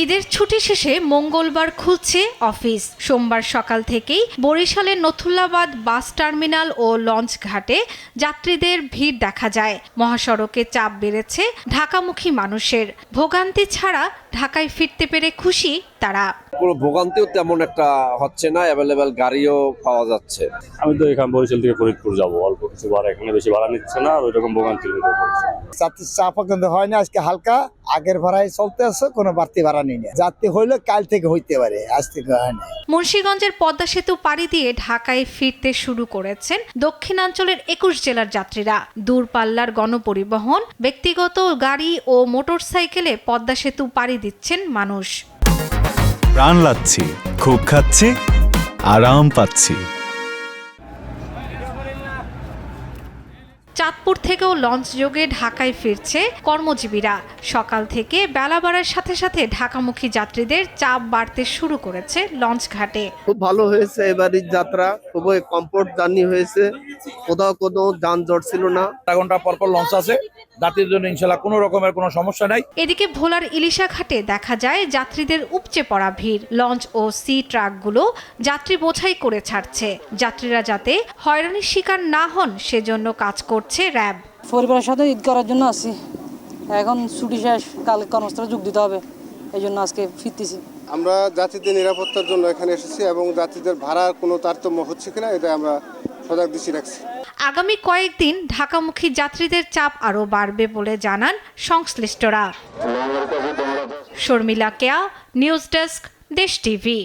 ঈদের ছুটি শেষে মঙ্গলবার খুলছে অফিস। সোমবার সকাল থেকেই বরিশালের নথুল্লাবাদ বাস টার্মিনাল ও লঞ্চ ঘাটে যাত্রীদের ভিড় দেখা যায়। মহাসড়কে চাপ বেড়েছে ঢাকামুখী মানুষের। ভোগান্তি ছাড়া ঢাকায় ফিরতে পেরে খুশি তারা। কোনো ভোগান্তিও তেমন একটা হচ্ছে না, অ্যাভেলেবেল গাড়িও পাওয়া যাচ্ছে। আমি তো এখানে বরিশাল থেকে ফরিদপুর যাবো, অল্প কিছু ভাড়া, এখানে বেশি ভাড়া নিচ্ছে না, ওই রকম ভোগান্তির ভিতরে পড়ছে। যাত্রীর চাপও কিন্তু হয় না, আজকে হালকা আগের ভাড়ায় চলতে আছে, কোনো বাড়তি ভাড়া নেই। যাত্রী হইলে কাল থেকে হইতে পারে, আজ থেকে হয় না। মুন্সিগঞ্জের পদ্মা সেতু পাড়ি দিয়ে ঢাকায় ফিরতে শুরু করেছেন দক্ষিণাঞ্চলের ২১ জেলার যাত্রীরা। দূরপাল্লার গণপরিবহন, ব্যক্তিগত গাড়ি ও মোটরসাইকেলে পদ্মা সেতু পাড়ি দিচ্ছেন মানুষ। প্রাণ লাচ্ছি, খুব খাচ্ছি, আরাম পাচ্ছি। চাঁদপুর থেকেও লঞ্চ যোগে ঢাকায় ফিরছে কর্মজীবীরা। সকাল থেকে বেলা বাড়ার সাথে সাথে ঢাকামুখী যাত্রীদের চাপ বাড়তে শুরু করেছে লঞ্চ ঘাটে। খুব ভালো হয়েছে এবারের যাত্রা, খুবই কমফোর্ট জার্নি হয়েছে, কোথাও কোনো যানজট ছিল না। আধা ঘন্টা পর পর লঞ্চ আছে, যাত্রীদের জন্য ইনশাল্লাহ কোনো রকমের কোনো সমস্যা নাই। এদিকে ভোলার ইলিশা ঘাটে দেখা যায় যাত্রীদের উপচে পড়া ভিড়। লঞ্চ ও সি ট্রাকগুলো যাত্রী বোঝাই করে ছাড়ছে। যাত্রীরা যাতে হয়রানির শিকার না হন সেজন্য কাজ করছে র্যাব। পরিবারের সাথে ঈদ করার জন্য আসি, এখন ছুটি শেষ, কাল কর্মস্থলে যোগ দিতে হবে, এই জন্য আজকে ফিরতেছি। আমরা যাত্রীদের নিরাপত্তার জন্য এখানে এসেছি এবং যাত্রীদের ভাড়ার কোনো তারতম্য হচ্ছে কিনা এটা আমরা সজাগ দৃষ্টি রাখছি। আগামী কয়েকদিন ঢাকামুখী যাত্রীদের চাপ আরও বাড়বে বলে জানান সংশ্লিষ্টরা। শর্মিলা কেয়া, নিউজ ডেস্ক, দেশ টিভি।